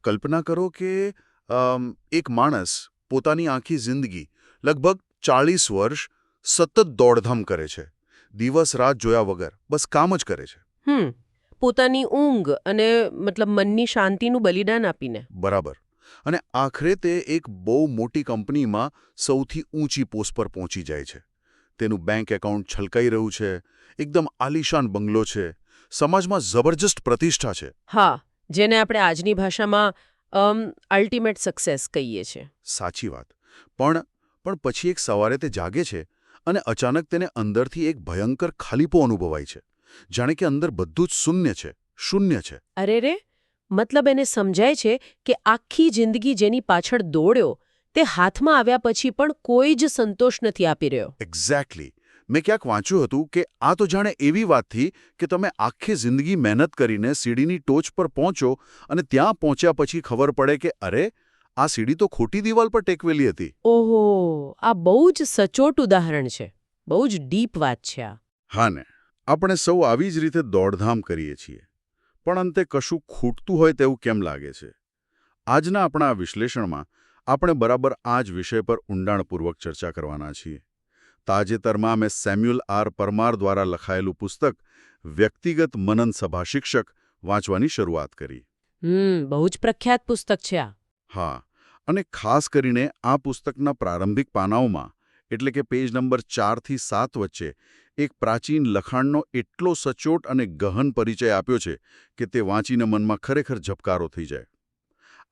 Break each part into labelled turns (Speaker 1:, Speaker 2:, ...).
Speaker 1: કલ્પના કરો કે એક માણસ પોતાની આખી જિંદગી લગભગ 40 વર્ષ સતત દોડધામ કરે છે, દિવસ રાત જોયા વગર બસ કામ જ કરે છે.
Speaker 2: પોતાની ઊંઘ અને મનની શાંતિનું બલિદાન આપીને.
Speaker 1: બરાબર. અને આખરે તે એક બહુ મોટી કંપનીમાં સૌથી ઊંચી પોસ્ટ પર પહોંચી જાય છે. તેનું બેંક એકાઉન્ટ છલકાઈ રહ્યું છે, એકદમ આલિશાન બંગલો છે, સમાજમાં જબરજસ્ત પ્રતિષ્ઠા છે.
Speaker 2: હા, જેને આપણે આજની ભાષામાં અલ્ટિમેટ સક્સેસ કહીએ છીએ.
Speaker 1: સાચી વાત. પણ પછી એક સવારે તે જાગે છે અને અચાનક તેને અંદરથી એક ભયંકર ખાલીપો અનુભવાય છે. જાણે કે અંદર બધું જ શૂન્ય છે.
Speaker 2: અરે રે, મતલબ એને સમજાય છે કે આખી જિંદગી જેની પાછળ દોડ્યો તે હાથમાં આવ્યા પછી પણ કોઈ જ સંતોષ નથી આપી રહ્યો.
Speaker 1: એક્ઝેક્ટલી. મેં ક્યાંક વાંચ્યું હતું કે આ તો જાણે એવી વાત થી કે તમે આખી જિંદગી મહેનત કરીને સીડીની ટોચ પર પહોંચો અને ત્યાં પહોંચ્યા પછી ખબર પડે કે અરે, આ સીડી તો ખોટી દિવાલ પર ટેકવેલી હતી.
Speaker 2: ઓહો, આ બહુ જ સચોટ ઉદાહરણ છે. બહુ જ ડીપ વાત છે આ.
Speaker 1: હા ને, આપણે સૌ આવી જ રીતે દોડધામ કરીએ છીએ, પણ અંતે કશું ખૂટતું હોય તેવું કેમ લાગે છે? આજના આપણા આ વિશ્લેષણમાં આપણે બરાબર આ જ વિષય પર ઊંડાણપૂર્વક ચર્ચા કરવાના છીએ. તાજેતરમાં મેં સેમ્યુઅલ આર પરમાર દ્વારા લખાયેલું પુસ્તક વ્યક્તિગત મનન સભા શિક્ષક વાંચવાની શરૂઆત કરી.
Speaker 2: બહુ જ પ્રખ્યાત પુસ્તક છે આ.
Speaker 1: હા, અને ખાસ કરીને આ પુસ્તકના પ્રારંભિક પાનાઓમાં, એટલે કે પેજ નંબર 4 થી 7 વચ્ચે એક પ્રાચીન લખાણનો એટલો સચોટ અને ગહન પરિચય આપ્યો છે કે તે વાંચીને મનમાં ખરેખર ઝબકારો થઈ જાય.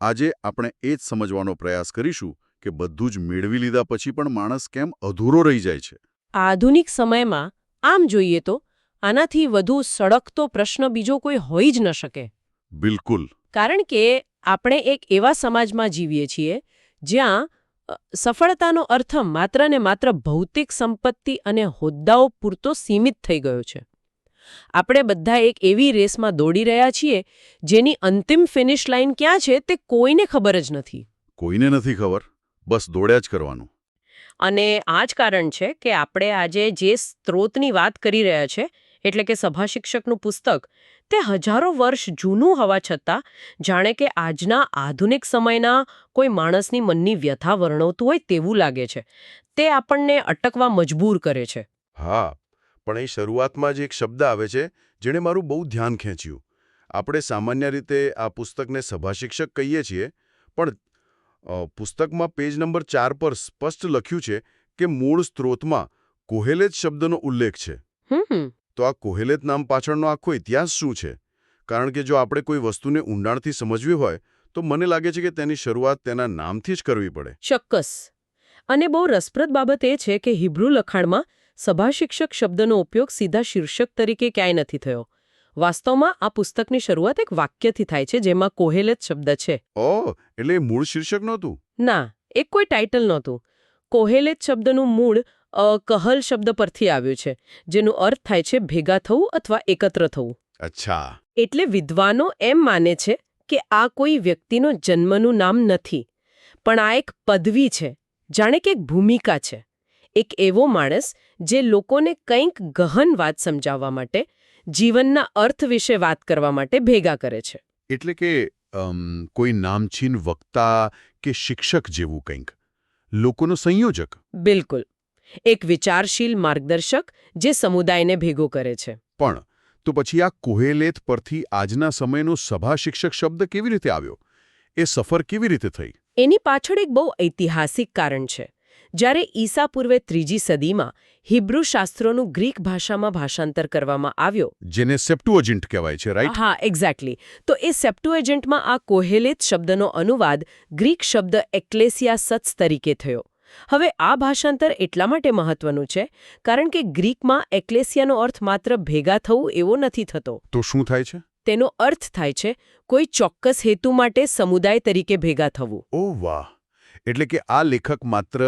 Speaker 1: આજે આપણે એ જ સમજવાનો પ્રયાસ કરીશું કે બધું જ મેળવી લીધા પછી પણ માણસ કેમ અધૂરો રહી જાય છે.
Speaker 2: આધુનિક સમયમાં આમ જોઈએ તો આનાથી વધુ સળગતો પ્રશ્ન બીજો કોઈ હોઈ જ ન શકે.
Speaker 1: બિલકુલ.
Speaker 2: કારણ કે આપણે એક એવા સમાજમાં જીવીએ છીએ જ્યાં સફળતાનો અર્થ માત્ર ને માત્ર ભૌતિક સંપત્તિ અને હોદ્દાઓ પૂરતો સીમિત થઈ ગયો છે. આપણે બધા એક એવી રેસમાં દોડી રહ્યા છીએ જેની અંતિમ ફિનિશ લાઇન ક્યાં છે તે કોઈને ખબર જ નથી.
Speaker 1: કોઈને નથી ખબર, બસ દોડ્યા જ કરવાનું.
Speaker 2: અને આ જ કારણ છે કે આપણે આજે જે સ્ત્રોતની વાત કરી રહ્યા છે, એટલે કે સભા શિક્ષકનું પુસ્તક, તે હજારો વર્ષ જૂનું હોવા છતાં જાણે કે આજના આધુનિક સમયના કોઈ માણસની મનની વ્યથા વર્ણવતું હોય તેવું લાગે છે. તે આપણને અટકવા મજબૂર કરે છે.
Speaker 3: હા, પણ એ શરૂઆતમાં જ એક શબ્દ આવે છે જેણે મારું બહુ ધ્યાન ખેંચ્યું. આપણે સામાન્ય રીતે આ પુસ્તકને સભા શિક્ષક કહીએ છીએ, પણ પુસ્તકમાં પેજ નંબર 4 પર સ્પષ્ટ લખ્યું છે કે મૂળ સ્ત્રોતમાં કોહેલેત શબ્દનો ઉલ્લેખ છે. તો આ કોહેલેત નામ પાછળનો આખો ઇતિહાસ શું છે? કારણ કે જો આપણે કોઈ વસ્તુને ઊંડાણથી સમજવી હોય તો મને લાગે છે કે તેની શરૂઆત તેના નામથી જ કરવી પડે.
Speaker 2: ચોક્કસ. અને બહુ રસપ્રદ બાબત એ છે કે હિબ્રુ લખાણમાં સભા શિક્ષક શબ્દનો ઉપયોગ સીધા શીર્ષક તરીકે ક્યાંય નથી થયો. વાસ્તવમાં આ પુસ્તકની શરૂઆત એક વાક્યથી થાય છે જેમાં કોહેલેત શબ્દ છે.
Speaker 3: ઓહ, એટલે એ મૂળ શીર્ષક નહોતું?
Speaker 2: ના, એક કોઈ ટાઇટલ નહોતું. કોહેલેત શબ્દનું મૂળ કહલ શબ્દ પરથી આવ્યું છે, જેનો અર્થ થાય છે ભેગા થવું અથવા એકત્ર થવું.
Speaker 3: અચ્છા.
Speaker 2: એટલે વિદ્વાનો એમ માને છે કે આ કોઈ વ્યક્તિનો જન્મનું નામ નથી, પણ આ એક પદવી છે, જાણે કે એક ભૂમિકા છે. એક એવો માણસ જે લોકોને કંઈક ગહન વાત સમજાવવા માટે, જીવનના અર્થ વિશે વાત કરવા માટે ભેગા કરે છે.
Speaker 1: એટલે કે કોઈ નામચીન વક્તા કે શિક્ષક જેવું કંઈક, લોકોનો સંયોજક.
Speaker 2: બિલકુલ. એક વિચારશીલ માર્ગદર્શક જે સમુદાયને ભેગો કરે છે.
Speaker 1: પણ તો પછી આ કોહેલેત પરથી આજના સમયનો સભા શિક્ષક શબ્દ કેવી રીતે આવ્યો? એ સફર કેવી રીતે થઈ?
Speaker 2: એની પાછળ એક બહુ ઐતિહાસિક કારણ છે. જ્યારે ઈસા પૂર્વે 3જી સદીમાં હિબ્રુ શાસ્ત્રોનું ગ્રીક ભાષામાં ભાષાંતર કરવામાં આવ્યો,
Speaker 1: જેને સેપ્ટુઅજિન્ટ કહેવાય છે, રાઈટ?
Speaker 2: હા, એક્ઝેક્ટલી. તો એ સેપ્ટુએજન્ટમાં આ કોહેલેત શબ્દનો અનુવાદ ગ્રીક શબ્દ એક્લેસિયાસત્સ તરીકે થયો. હવે આ ભાષાંતર એટલા માટે મહત્વનું છે કારણ કે ગ્રીકમાં એક્લેસિયાનો અર્થ માત્ર ભેગા થવું એવો નથી થતો.
Speaker 1: તો શું થાય છે?
Speaker 2: તેનો અર્થ થાય છે કોઈ ચોક્કસ હેતુ માટે સમુદાય તરીકે ભેગા થવું.
Speaker 1: ઓહ વાહ! એટલે કે આ લેખક માત્ર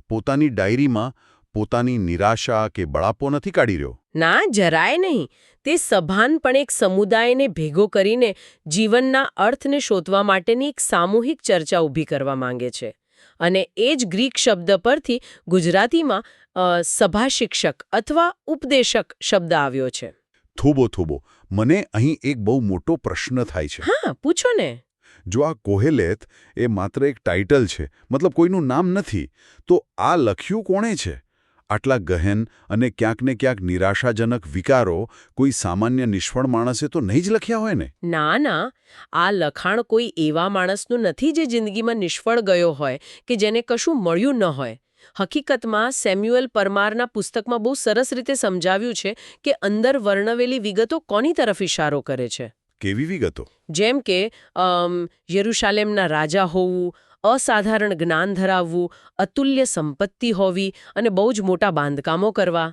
Speaker 1: પોતાની ડાયરીમાં પોતાની નિરાશા કે બળાપો નથી કાઢી રહ્યો.
Speaker 2: ના, જરાય નહીં. તે સભાનપણે એક સમુદાયને ભેગો કરીને જીવનના અર્થને શોધવા માટેની એક સામૂહિક ચર્ચા ઊભી કરવા માંગે છે. અને એ જ ગ્રીક શબ્દ પરથી ગુજરાતીમાં સભા શિક્ષક અથવા ઉપદેશક શબ્દ આવ્યો છે.
Speaker 1: થોબો મને અહીં એક બહુ મોટો પ્રશ્ન થાય છે.
Speaker 2: હા, પૂછો ને.
Speaker 3: જો આ કોહેલેથ એ માત્ર એક ટાઇટલ છે, મતલબ કોઈનું નામ નથી, તો આ લખ્યું કોણે છે? આટલા ગહેન અને ક્યાંક ને ક્યાંક નિરાશાજનક વિકારો કોઈ સામાન્ય નિષ્ફળ માણસે તો નહીં જ લખ્યા હોય ને?
Speaker 2: ના, આ લખાણ કોઈ એવા માણસનું નથી જે જિંદગીમાં નિષ્ફળ ગયો હોય કે જેને કશું મળ્યું ન હોય. હકીકતમાં સેમ્યુઅલ પરમારના પુસ્તકમાં બહુ સરસ રીતે સમજાવ્યું છે કે અંદર વર્ણવેલી વિગતો કોની તરફ ઇશારો કરે છે.
Speaker 3: કેવી વિગતો?
Speaker 2: જેમ કે યરુશાલેમના રાજા હોવું, અસાધારણ જ્ઞાન ધરાવવું, અતુલ્ય સંપત્તિ હોવી અને બહુ જ મોટા બાંધકામો કરવા.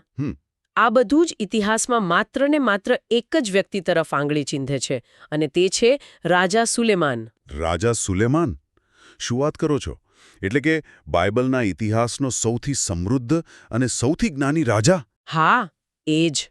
Speaker 2: આ બધું જ ઇતિહાસમાં માત્ર ને માત્ર એક જ વ્યક્તિ તરફ આંગળી ચીંધે છે, અને તે છે રાજા સુલેમાન.
Speaker 3: રાજા સુલેમાન? શું વાત કરો છો? એટલે કે બાઇબલના ઇતિહાસનો સૌથી સમૃદ્ધ અને સૌથી જ્ઞાની રાજા?
Speaker 2: હા, એ જ.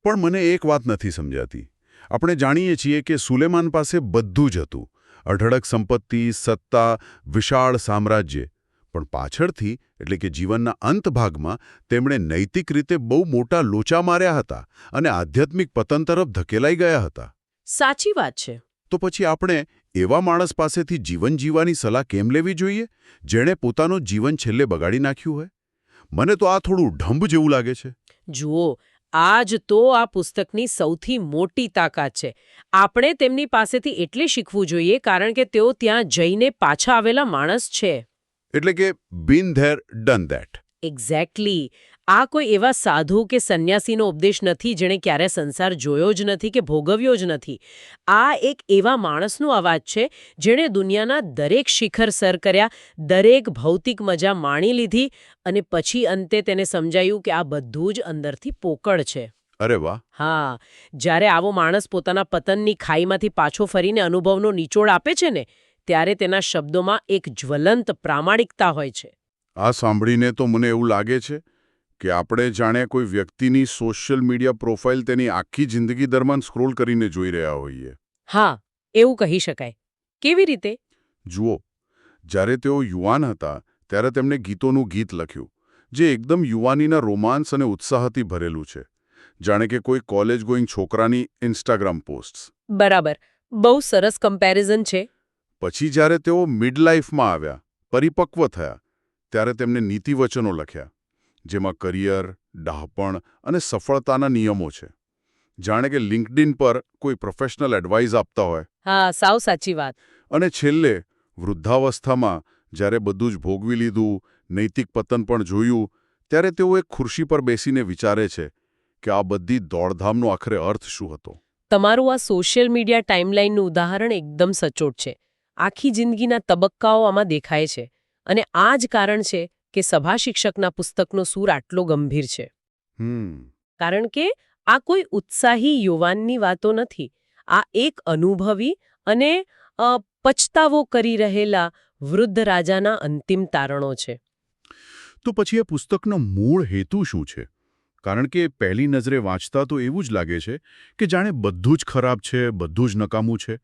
Speaker 3: પણ મને એક વાત નથી સમજાતી. આપણે જાણીએ છીએ કે સુલેમાન પાસે બધું જ હતું, અઢળક સંપત્તિ, સત્તા, વિશાળ સામ્રાજ્ય. પણ પાછળથી, એટલે કે જીવનના અંત ભાગમાં, તેમણે નૈતિક રીતે બહુ મોટા લોચા માર્યા હતા અને આધ્યાત્મિક પતન તરફ ધકેલાઈ ગયા હતા.
Speaker 2: સાચી વાત છે.
Speaker 3: તો પછી આપણે એવા માણસ પાસેથી જીવન જીવવાની સલાહ કેમ લેવી જોઈએ, જેણે પોતાનું જીવન છેલ્લે બગાડી નાખ્યું હોય? મને તો આ થોડું ઢંભ જેવું લાગે છે.
Speaker 2: જુઓ, આ જ તો આ પુસ્તકની સૌથી મોટી તાકાત છે. આપણે તેમની પાસેથી એટલે શીખવું જોઈએ કારણ કે તેઓ ત્યાં જઈને પાછા આવેલા માણસ છે.
Speaker 3: એટલે કે બીન ધેર ડન ધેટ.
Speaker 2: એક્ઝેક્ટલી. આ કોઈ એવા સાધુ કે સંન્યાસીનો ઉપદેશ નથી જેણે ક્યારે સંસાર જોયો જ નથી કે ભોગવ્યો જ નથી. આ એક એવા માણસનો અવાજ છે જેણે દુનિયાના દરેક શિખર સર કર્યા, દરેક ભૌતિક મજા માણી લીધી અને પછી અંતે તેને સમજાયું કે આ બધું જ અંદરથી પોકળ છે.
Speaker 3: અરે વાહ!
Speaker 2: હા, જ્યારે આવો માણસ પોતાના પતનની ખાઈમાંથી પાછો ફરીને અનુભવનો નિચોડ આપે છે ને, ત્યારે તેના શબ્દોમાં એક જ્વલંત પ્રામાણિકતા હોય છે.
Speaker 3: આ સાંભળીને તો મને એવું લાગે છે કે આપણે જાણે કોઈ વ્યક્તિની સોશિયલ મીડિયા પ્રોફાઇલ તેની આખી જિંદગી દરમિયાન સ્ક્રોલ કરીને જોઈ રહ્યા હોઈએ.
Speaker 2: હા, એવું કહી શકાય. કેવી રીતે?
Speaker 3: જુઓ, જ્યારે તેઓ યુવાન હતા ત્યારે તેમણે ગીતોનું ગીત લખ્યું, જે એકદમ યુવાનીના રોમાંસ અને ઉત્સાહથી ભરેલું છે, જાણે કે કોઈ કોલેજ ગોઈંગ છોકરાની ઇન્સ્ટાગ્રામ પોસ્ટ્સ.
Speaker 2: બરાબર. બહુ સરસ કમ્પેરિઝન છે.
Speaker 3: પછી જ્યારે તેઓ મિડ લાઈફમાં આવ્યા, પરિપક્વ થયા, ત્યારે તેમણે નીતિવચનો લખ્યા, જેમાં કરિયર, ડહાપણ અને સફળતાના નિયમો છે. જાણે કે લિંક્ડઇન પર કોઈ પ્રોફેશનલ એડવાઇસ આપતા હોય.
Speaker 2: હા, સાવ સાચી વાત.
Speaker 3: અને છેલ્લે વૃદ્ધાવસ્થામાં જ્યારે બધું જ ભોગવી લીધું, નૈતિક પતન પણ જોયું, ત્યારે તેઓ એક ખુરશી પર બેસીને વિચારે છે કે આ બધી દોડધામનો આખરે અર્થ શું હતો.
Speaker 2: તમારું આ સોશિયલ મીડિયા ટાઈમલાઈનનું ઉદાહરણ એકદમ સચોટ છે. આખી જિંદગીના તબક્કાઓ આમાં દેખાય છે. અને આ જ કારણ છે કે સભા શિક્ષકના પુસ્તકનો સૂર આટલો ગંભીર છે. કારણ કે આ કોઈ ઉત્સાહી યુવાનની વાતો નથી. આ એક અનુભવી અને પછતાવો કરી રહેલા વૃદ્ધ રાજાના અંતિમ તારણો છે.
Speaker 3: તો પછી એ પુસ્તકનો મૂળ હેતુ શું છે? કારણ કે પહેલી નજરે વાંચતા તો એવું જ લાગે છે કે જાણે બધું જ ખરાબ છે, બધું જ નકામું છે.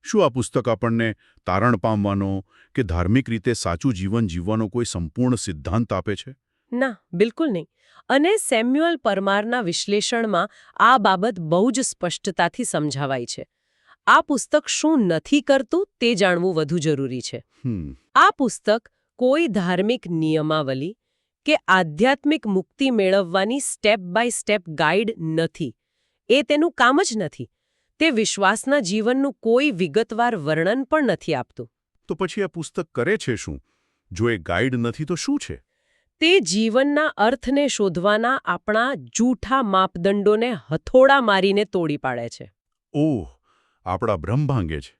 Speaker 3: શું આ પુસ્તક આપણને તારણ પામવાનો કે ધાર્મિક રીતે સાચું જીવન જીવવાનો કોઈ સંપૂર્ણ સિદ્ધાંત આપે છે?
Speaker 2: ના, બિલકુલ નહીં. અને સેમ્યુઅલ પરમારના વિશ્લેષણમાં આ બાબત બહુ જ સ્પષ્ટતાથી સમજાવાય છે. આ પુસ્તક શું નથી કરતું તે જાણવું વધુ જરૂરી છે. આ પુસ્તક કોઈ ધાર્મિક નિયમાવલી કે આધ્યાત્મિક મુક્તિ મેળવવાની સ્ટેપ બાય સ્ટેપ ગાઈડ નથી. એ તેનું કામ જ નથી. તે વિશ્વાસના જીવનનું કોઈ વિગતવાર વર્ણન પણ નથી આપતું.
Speaker 3: તો પછી આ પુસ્તક કરે છે શું? જો એ ગાઈડ નથી તો શું છે?
Speaker 2: તે જીવનના અર્થને શોધવાના આપણા જૂઠા માપદંડોને હથોડા મારીને તોડી પાડે છે.
Speaker 3: ઓહ, આપણા ભ્રમ ભાંગે છે.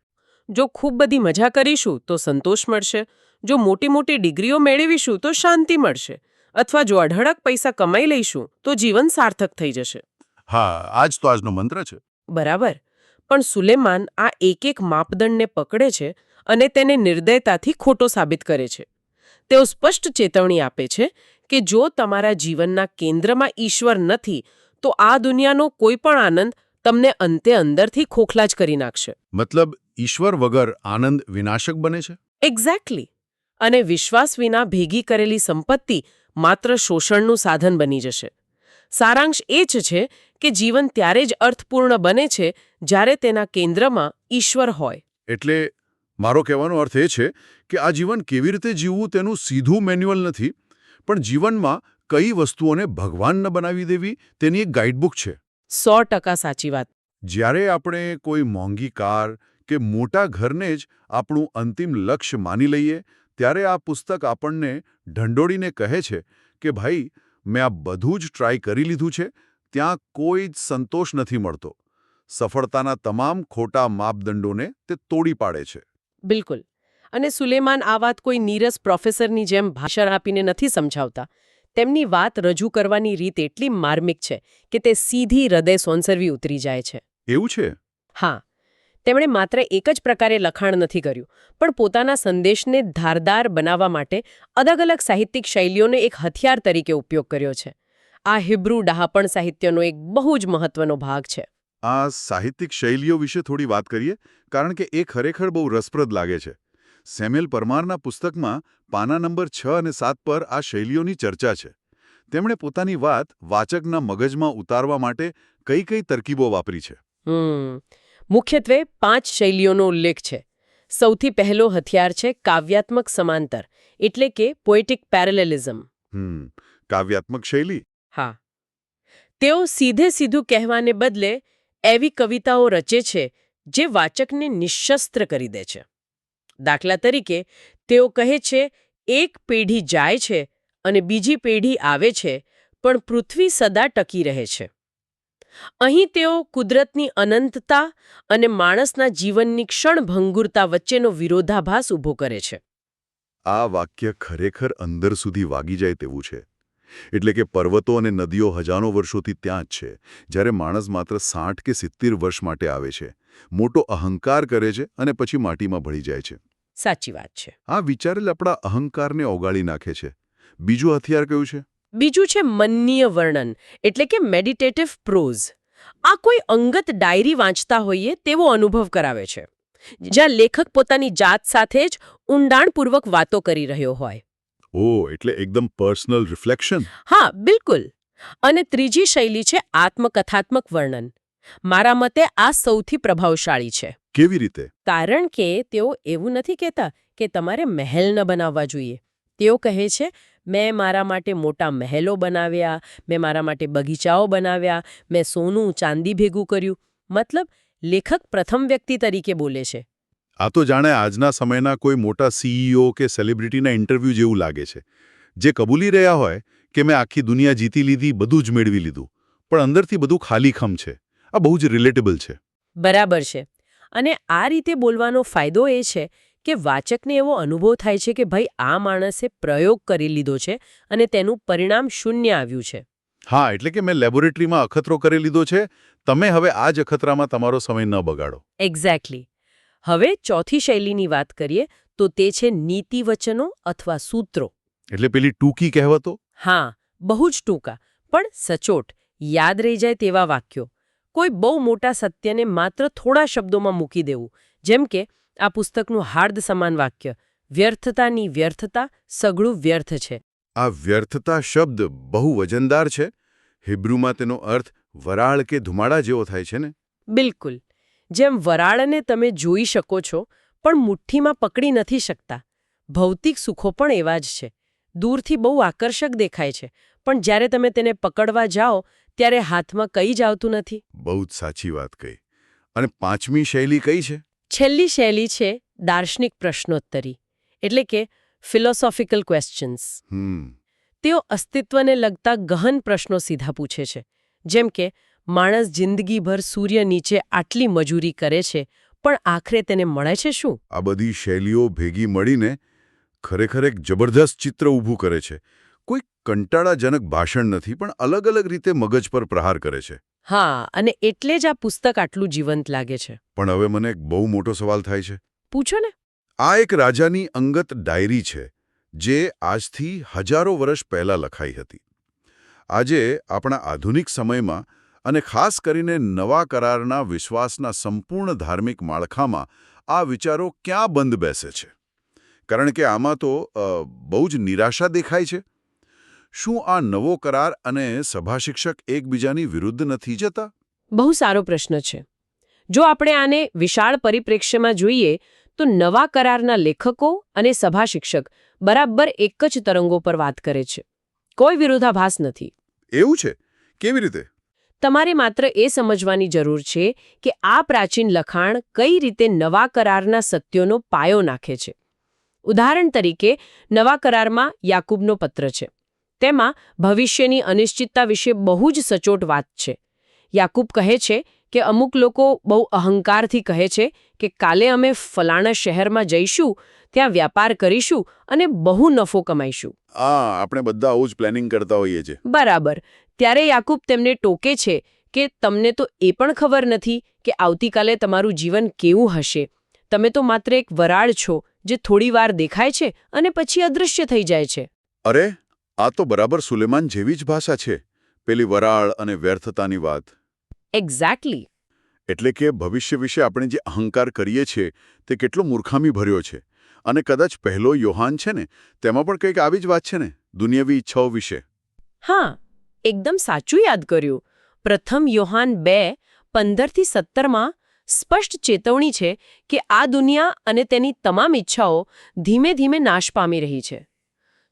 Speaker 2: જો ખૂબ બધી મજા કરીશું તો સંતોષ મળશે, જો મોટી મોટી ડિગ્રીઓ મેળવીશું તો શાંતિ મળશે, અથવા જો અઢળક પૈસા કમાઈ લઈશું તો જીવન સાર્થક થઈ જશે.
Speaker 3: હા, આજ તો આજનો મંત્ર છે.
Speaker 2: બરાબર. પણ સુલેમાન આ એક માપદંડને પકડે છે અને તેને નિર્દયતાથી ખોટો સાબિત કરે છે. તેઓ સ્પષ્ટ ચેતવણી આપે છે કે જો તમારા જીવનના કેન્દ્રમાં ઈશ્વર નથી તો આ દુનિયાનો કોઈ પણ આનંદ તમને અંતે અંદરથી ખોખલા જ કરી નાખશે.
Speaker 3: મતલબ ઈશ્વર વગર આનંદ વિનાશક બને છે?
Speaker 2: એક્ઝેક્ટલી. અને વિશ્વાસ વિના ભેગી કરેલી સંપત્તિ માત્ર શોષણનું સાધન બની જશે. સારાંશ એ જ છે કે જીવન ત્યારે જ અર્થપૂર્ણ બને છે જ્યારે તેના કેન્દ્રમાં ઈશ્વર હોય.
Speaker 3: એટલે
Speaker 1: મારો કહેવાનો અર્થ એ છે કે આ જીવન કેવી રીતે જીવવું તેનું સીધું મેન્યુઅલ નથી, પણ જીવનમાં કઈ વસ્તુઓને ભગવાન ન બનાવી દેવી તેની એક ગાઈડબુક છે.
Speaker 2: 100% સાચી વાત.
Speaker 1: જ્યારે આપણે કોઈ મોંઘી કાર કે મોટા ઘરને જ આપણું અંતિમ લક્ષ્ય માની લઈએ, ત્યારે આ પુસ્તક આપણને ઢંઢોળીને કહે છે કે ભાઈ, મેં આ બધું જ ટ્રાય કરી લીધું છે, ત્યાં કોઈ જ સંતોષ નથી મળતો. સફળતાના તમામ ખોટા માપદંડોને તે તોડી પાડે છે.
Speaker 2: બિલકુલ. અને સુલેમાન આ વાત કોઈ નીરસ પ્રોફેસરની જેમ ભાષણ આપીને નથી સમજાવતા. તેમની વાત રજૂ કરવાની રીત એટલી માર્મિક છે કે તે સીધી હૃદય સોંસરવી ઉતરી જાય છે.
Speaker 1: એવું છે?
Speaker 2: હા, તેમણે માત્ર એક જ પ્રકારે લખાણ નથી કર્યું, પણ પોતાના સંદેશને ધારદાર બનાવવા માટે અલગ-અલગ સાહિત્યિક શૈલીઓનો એક હથિયાર તરીકે ઉપયોગ કર્યો છે. આ હિબ્રુ ડહાપણ સાહિત્યનો એક બહુ જ મહત્વનો ભાગ છે.
Speaker 1: આ સાહિત્યિક શૈલીઓ વિશે થોડી વાત કરીએ, કારણ કે એ ખરેખર બહુ રસપ્રદ લાગે છે. સેમ્યુએલ પરમારના પુસ્તકમાં પાના નંબર 6 અને 7 પર આ શૈલીઓની ચર્ચા છે. તેમણે પોતાની વાત વાચકના મગજમાં ઉતારવા માટે કઈ કઈ તરકીબો વાપરી છે?
Speaker 2: મુખ્યત્વે 5 શૈલીઓનો ઉલ્લેખ છે. સૌથી પહેલો હથિયાર છે કાવ્યાત્મક સમાંતર, એટલે કે પોએટિક પેરેલેલિઝમ.
Speaker 1: કાવ્યાત્મક શૈલી?
Speaker 2: હા. તેઓ સીધું કહેવાને બદલે એવી કવિતાઓ રચે છે જે વાચકને નિઃશસ્ત્ર કરી દે છે. દાખલા તરીકે, તેઓ કહે છે, એક પેઢી જાય છે અને બીજી પેઢી આવે છે, પણ પૃથ્વી સદા ટકી રહે છે. અહીં તેઓ કુદરતની અનંતતા અને માણસના જીવનની ક્ષણભંગુરતા વચ્ચેનો વિરોધાભાસ ઊભો કરે છે.
Speaker 1: આ વાક્ય ખરેખર અંદર સુધી વાગી જાય તેવું છે. એટલે કે પર્વતો અને નદીઓ હજારો વર્ષોથી ત્યાં જ છે, જ્યારે માણસ માત્ર 60 કે 70 વર્ષ માટે આવે છે, મોટો અહંકાર કરે છે અને પછી માટીમાં ભળી જાય છે.
Speaker 2: સાચી વાત છે.
Speaker 1: આ વિચાર આપણા અહંકારને ઓગાળી નાખે છે. બીજું હથિયાર કયું છે?
Speaker 2: બીજું છે મનનીય વર્ણન, એટલે કે મેડિટેટિવ પ્રોઝ. આ કોઈ અંગત ડાયરી વાંચતા હોઈએ તેવો અનુભવ કરાવે છે, જ્યાં લેખક પોતાની જાત સાથે જ ઊંડાણપૂર્વક વાતો કરી રહ્યો હોય.
Speaker 1: એટલે એકદમ પર્સનલ રિફ્લેક્શન.
Speaker 2: હા, બિલકુલ. અને ત્રીજી શૈલી છે આત્મકથાત્મક વર્ણન. મારા મતે આ સૌથી પ્રભાવશાળી છે.
Speaker 1: કેવી રીતે?
Speaker 2: કારણ કે તેઓ એવું નથી કહેતા કે તમારે મહેલ ન બનાવવા જોઈએ. તેઓ કહે છે, મેં મારા માટે મોટા મહેલો બનાવ્યા, મેં મારા માટે બગીચાઓ બનાવ્યા, મેં સોનું ચાંદી ભેગું કર્યું. મતલબ, લેખક પ્રથમ વ્યક્તિ તરીકે બોલે છે.
Speaker 1: આ તો જાણે આજના સમયના કોઈ મોટા સીઈઓ કે સેલિબ્રિટીના ઇન્ટરવ્યૂ જેવું લાગે છે, જે કબૂલી રહ્યા હોય કે મેં આખી દુનિયા જીતી લીધી, બધું જ મેળવી લીધું, પણ અંદરથી બધું ખાલીખમ છે. આ બહુ જ રિલેટેબલ છે.
Speaker 2: બરાબર છે. અને આ રીતે બોલવાનો ફાયદો એ છે કે વાચકને એવો અનુભવ થાય છે કે ભાઈ, આ માણસે પ્રયોગ કરી લીધો છે અને તેનું પરિણામ શૂન્ય આવ્યું છે.
Speaker 1: હા, એટલે કે મેં લેબોરેટરીમાં અખતરો કરી લીધો છે, તમે હવે આ જ અખતરામાં તમારો સમય ન બગાડો.
Speaker 2: એક્ઝેક્ટલી. હવે ચોથી શૈલીની વાત કરીએ તો તે છે નીતિવચનો અથવા સૂત્રો.
Speaker 1: એટલે પેલી ટૂંકી કહેવતો?
Speaker 2: હા, બહુ જ ટૂંકા, પણ સચોટ, યાદ રહી જાય તેવા વાક્યો. કોઈ બહુ મોટા સત્યને માત્ર થોડા શબ્દોમાં મૂકી દેવું. જેમ કે આ પુસ્તકનું હાર્દ સમાન વાક્ય, વ્યર્થતાની વ્યર્થતા સઘળું વ્યર્થ છે.
Speaker 1: આ વ્યર્થતા શબ્દ બહુ વજનદાર છે. હિબ્રુમાં તેનો અર્થ વરાળ કે ધુમાડા જેવો થાય છે ને?
Speaker 2: બિલકુલ. જેમ વરાળને તમે જોઈ શકો છો પણ મુઠ્ઠીમાં પકડી નથી શકતા. ભૌતિક સુખો પણ એવા જ છે. દૂરથી બહુ આકર્ષક દેખાય છે, પણ જ્યારે તમે તેને પકડવા જાઓ ત્યારે હાથમાં કંઈ જ આવતું નથી.
Speaker 1: બહુ જ સાચી વાત કહી. અને પાંચમી શૈલી કઈ છે?
Speaker 2: છેલ્લી શૈલી છે દાર્શનિક પ્રશ્નોત્તરી, એટલે કે ફિલોસોફિકલ ક્વેશ્ચન્સ. તેઓ અસ્તિત્વને લગતા ગહન પ્રશ્નો સીધા પૂછે છે. જેમ કે, માણસ જિંદગીભર સૂર્ય નીચે આટલી મજૂરી કરે છે, પણ આખરે તેને મળે છે શું?
Speaker 1: આ બધી શૈલીઓ ભેગી મળીને ખરેખર એક જબરદસ્ત ચિત્ર ઊભું કરે છે. કોઈ કંટાળાજનક ભાષણ નથી, પણ અલગ અલગ રીતે મગજ પર પ્રહાર કરે છે.
Speaker 2: હા, અને એટલે જ આ પુસ્તક આટલું જીવંત લાગે છે.
Speaker 1: પણ હવે મને એક બહુ મોટો સવાલ થાય છે.
Speaker 2: પૂછો ને.
Speaker 1: આ એક રાજાની અંગત ડાયરી છે, જે આજથી હજારો વર્ષ પહેલા લખાઈ હતી. આજે આપણા આધુનિક સમયમાં અને ખાસ કરીને નવા કરારના વિશ્વાસના સંપૂર્ણ ધાર્મિક માળખામાં આ વિચારો ક્યાં બંધ બેસે છે? કારણ કે આમાં તો બહુ જ નિરાશા દેખાય છે. શું આ નવો કરાર અને સભાશિક્ષક એકબીજાની વિરુદ્ધ નથી જતા?
Speaker 2: બહુ સારો પ્રશ્ન છે. જો આપણે આને વિશાળ પરિપ્રેક્ષ્યમાં જોઈએ તો નવા કરારના લેખકો અને સભા શિક્ષક બરાબર એક જ તરંગો પર વાત કરે છે. કોઈ વિરોધાભાસ નથી.
Speaker 1: એવું છે? કેવી રીતે?
Speaker 2: તમારે માત્ર એ સમજવાની જરૂર છે કે આ પ્રાચીન લખાણ કઈ રીતે નવા કરારના સત્યોનો પાયો નાખે છે. ઉદાહરણ તરીકે નવા કરારમાં યાકૂબનો પત્ર છે. તેમાં ભવિષ્યની અનિશ્ચિતતા વિશે બહુ જ સચોટ વાત છે. યાકૂબ કહે છે કે અમુક લોકો બહુ અહંકારથી કહે છે કે કાલે અમે ફલાણા શહેરમાં જઈશું, ત્યાં વ્યાપાર કરીશું અને બહુ નફો કમાઈશું.
Speaker 1: આપણે બધા આવું જ પ્લાનિંગ કરતા હોઈએ છીએ.
Speaker 2: બરાબર. ત્યારે યાકૂબ તેમને ટોકે છે કે તમને તો એ પણ ખબર નથી કે આવતીકાલે તમારું જીવન કેવું હશે. તમે તો માત્ર એક વરાળ છો જે થોડી વાર દેખાય છે અને પછી અદૃશ્ય થઈ જાય છે.
Speaker 1: અરે, આ તો બરાબર સુલેમાન જેવી જ ભાષા છે. પેલી વરાળ અને વ્યર્થતાની વાત.
Speaker 2: એક્ઝેક્ટલી.
Speaker 1: એટલે કે ભવિષ્ય વિશે આપણે જે અહંકાર કરીએ છીએ તે કેટલો મૂર્ખામી ભર્યો છે. અને કદાચ પહેલો યોહાન છે ને, તેમાં પણ કંઈક આવી જ વાત છે ને, દુનિયાવી ઈચ્છાઓ વિશે.
Speaker 2: હા, એકદમ સાચું યાદ કર્યું. પ્રથમ યોહાન 2:15-17 સ્પષ્ટ ચેતવણી છે કે આ દુનિયા અને તેની તમામ ઈચ્છાઓ ધીમે ધીમે નાશ પામી રહી છે.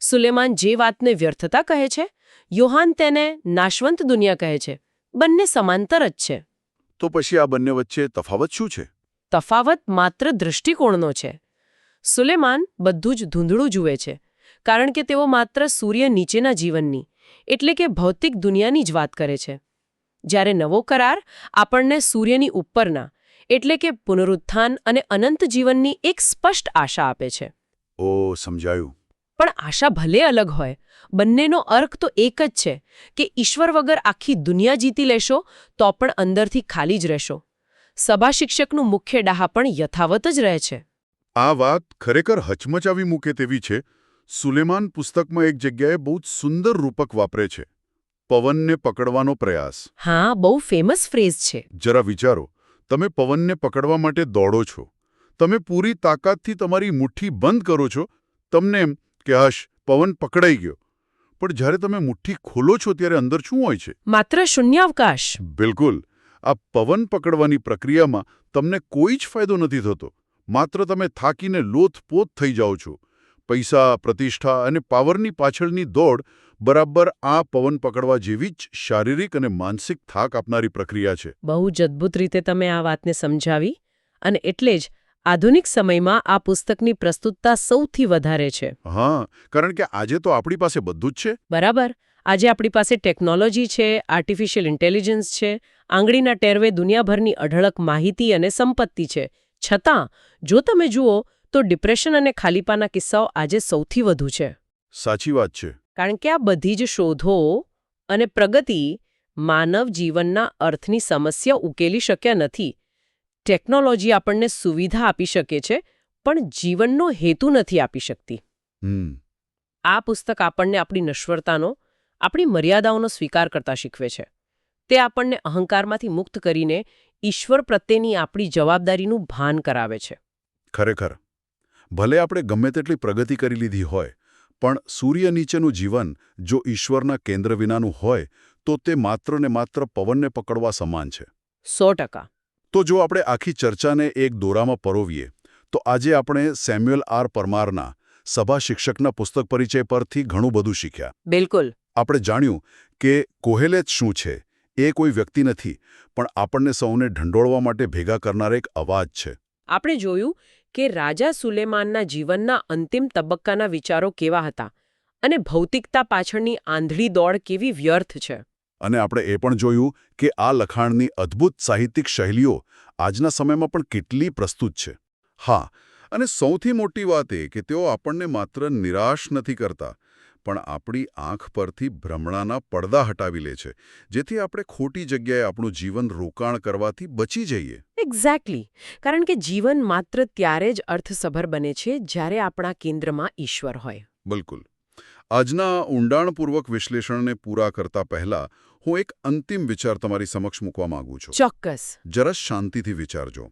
Speaker 2: સુલેમાન જે વાતને વ્યર્થતા કહે છે, યોહાન તેને નાશવંત દુનિયા કહે છે. બંને સમાંતર જ છે.
Speaker 1: તો પછી આ બંને વચ્ચે તફાવત શું છે?
Speaker 2: તફાવત માત્ર દૃષ્ટિકોણનો છે. સુલેમાન બધું જ ધૂંધળું જુએ છે, કારણ કે તેઓ માત્ર સૂર્ય નીચેના જીવનની, એટલે કે ભૌતિક દુનિયાની જ વાત કરે છે. જ્યારે નવો કરાર આપણને સૂર્યની ઉપરના, એટલે કે પુનરુત્થાન અને અનંત જીવનની એક સ્પષ્ટ આશા આપે છે.
Speaker 1: સમજાયું.
Speaker 2: પણ આશા ભલે અલગ હોય, બંનેનો અર્થ તો એક જ છે કે ઈશ્વર વગર આખી દુનિયા જીતી લેશો તો પણ અંદરથી ખાલી જ રહેશો. સભા શિક્ષકનું મુખ્ય ડાહા પણ યથાવત જ રહે છે.
Speaker 1: આ વાત ખરેખર હચમચાવી મૂકે તેવી છે. સુલેમાન પુસ્તકમાં એક જગ્યાએ બહુ જ સુંદર રૂપક વાપરે છે. પવનને પકડવાનો પ્રયાસ.
Speaker 2: હા, બહુ ફેમસ ફ્રેઝ છે.
Speaker 1: જરા વિચારો, તમે પવનને પકડવા માટે દોડો છો. તમે પૂરી તાકાતથી તમારી મુઠ્ઠી બંધ કરો છો. તમને એમ કે હશ, પવન પકડાઈ ગયો. પણ જ્યારે તમે મુઠ્ઠી ખોલો છો ત્યારે અંદર શું હોય છે?
Speaker 2: માત્ર શૂન્યાવકાશ.
Speaker 1: બિલકુલ. આ પવન પકડવાની પ્રક્રિયામાં તમને કોઈ જ ફાયદો નથી થતો. માત્ર તમે થાકીને લોથપોથ થઈ જાઓ છો. પૈસા, પ્રતિષ્ઠા અને પાવરની પાછળની દોડ બરાબર આ પવન પકડવા જેવી જ શારીરિક અને માનસિક થાક આપનારી પ્રક્રિયા છે.
Speaker 2: બહુ જ અદ્ભુત રીતે તમે આ વાતને સમજાવી, અને એટલે જ આધુનિક સમયમાં આ પુસ્તકની પ્રસ્તુતતા સૌથી વધારે છે.
Speaker 1: હા, કારણ કે આજે તો આપણી પાસે બધું જ છે.
Speaker 2: બરાબર. આજે આપણી પાસે ટેકનોલોજી છે, આર્ટિફિશિયલ ઇન્ટેલિજન્સ છે, આંગળીના ટેરવે દુનિયાભરની અઢળક માહિતી અને સંપત્તિ છે. છતાં જો તમે જુઓ તો ડિપ્રેશન અને ખાલીપાના કિસ્સાઓ આજે સૌથી વધુ છે.
Speaker 1: સાચી વાત છે.
Speaker 2: કારણ કે આ બધી જ શોધો અને પ્રગતિ માનવ જીવનના અર્થની સમસ્યા ઉકેલી શક્યા નથી. ટેકનોલોજી આપણને સુવિધા આપી શકે છે, પણ જીવનનો હેતુ નથી આપી શકતી. આ પુસ્તક આપણને આપણી નશ્વરતાનો, આપણી મર્યાદાઓનો સ્વીકાર કરતા શીખવે છે. તે આપણને અહંકારમાંથી મુક્ત કરીને ઈશ્વર પ્રત્યેની આપણી જવાબદારીનું ભાન કરાવે છે.
Speaker 1: ખરેખર. ભલે આપણે ગમે તેટલી પ્રગતિ કરી લીધી હોય, પણ સૂર્ય નીચેનું જીવન જો ઈશ્વરના કેન્દ્ર વિનાનું હોય તો તે માત્ર ને માત્ર પવનને પકડવા સમાન છે.
Speaker 2: 100%.
Speaker 1: તો જો આપણે આખી ચર્ચાને એક દોરામાં પરોવીએ તો આજે આપણે સેમ્યુઅલ આર પરમારના સભા શિક્ષકના પુસ્તક પરિચય પરથી ઘણું બધું શીખ્યા.
Speaker 2: બિલકુલ.
Speaker 1: આપણે જાણ્યું કે કોહેલેટ શું છે. એ કોઈ વ્યક્તિ નથી, પણ આપણને સૌને ઢંઢોળવા માટે ભેગા કરનાર એક અવાજ છે.
Speaker 2: આપણે જોયું કે રાજા સુલેમાનના જીવનના અંતિમ તબક્કાના વિચારો કેવા હતા અને ભૌતિકતા પાછળની આંધળી દોડ કેવી વ્યર્થ છે.
Speaker 1: અને આપણે એ પણ જોયું કે આ લખાણની અદ્ભુત સાહિત્યિક શૈલીઓ આજના સમયમાં પણ કેટલી પ્રસ્તુત છે. હા, અને સૌથી મોટી વાત એ કે તેઓ આપણને માત્ર નિરાશ નથી કરતા, પણ આપણી આંખ પરથી ભ્રમણાના પડદા હટાવી લે છે, જેથી આપણે ખોટી જગ્યાએ આપણું જીવન રોકાણ કરવાથી બચી જઈએ.
Speaker 2: એક્ઝેક્ટલી. કારણ કે જીવન માત્ર ત્યારે જ અર્થસભર બને છે જ્યારે આપણા કેન્દ્રમાં ઈશ્વર હોય.
Speaker 1: બિલકુલ. આજના ઊંડાણપૂર્વક વિશ્લેષણને પૂરા કરતા પહેલા હું એક અંતિમ વિચાર તમારી સમક્ષ મૂકવા માંગુ છું.
Speaker 2: ચોક્કસ.
Speaker 1: જરા શાંતિથી વિચારજો.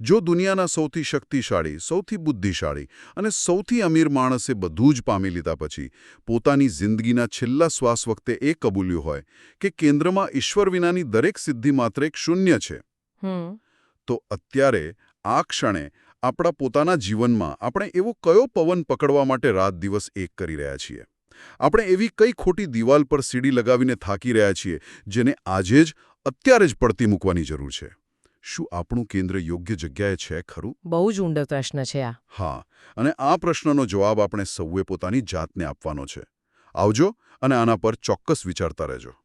Speaker 1: જો દુનિયાના સૌથી શક્તિશાળી, સૌથી બુદ્ધિશાળી અને સૌથી અમીર માણસે બધું જ પામી લીધા પછી પોતાની જિંદગીના છેલ્લા શ્વાસ વખતે એ કબૂલ્યું હોય કે કેન્દ્રમાં ઈશ્વર વિનાની દરેક સિદ્ધિ માત્ર એક શૂન્ય છે, તો અત્યારે આ ક્ષણે આપણા પોતાના જીવનમાં આપણે એવો કયો પવન પકડવા માટે રાત દિવસ એક કરી રહ્યા છીએ? આપણે એવી કઈ ખોટી દિવાલ પર સીડી લગાવીને થાકી રહ્યા છીએ જેને આજે જ અત્યારે જ પડતી મૂકવાની જરૂર છે? શું આપણું કેન્દ્ર યોગ્ય જગ્યાએ છે ખરું?
Speaker 2: બહુ જ ઊંડો પ્રશ્ન છે આ.
Speaker 1: હા, અને આ પ્રશ્નનો જવાબ આપણે સૌએ પોતાની જાતને આપવાનો છે. આવજો અને આના પર ચોક્કસ વિચારતા રહેજો.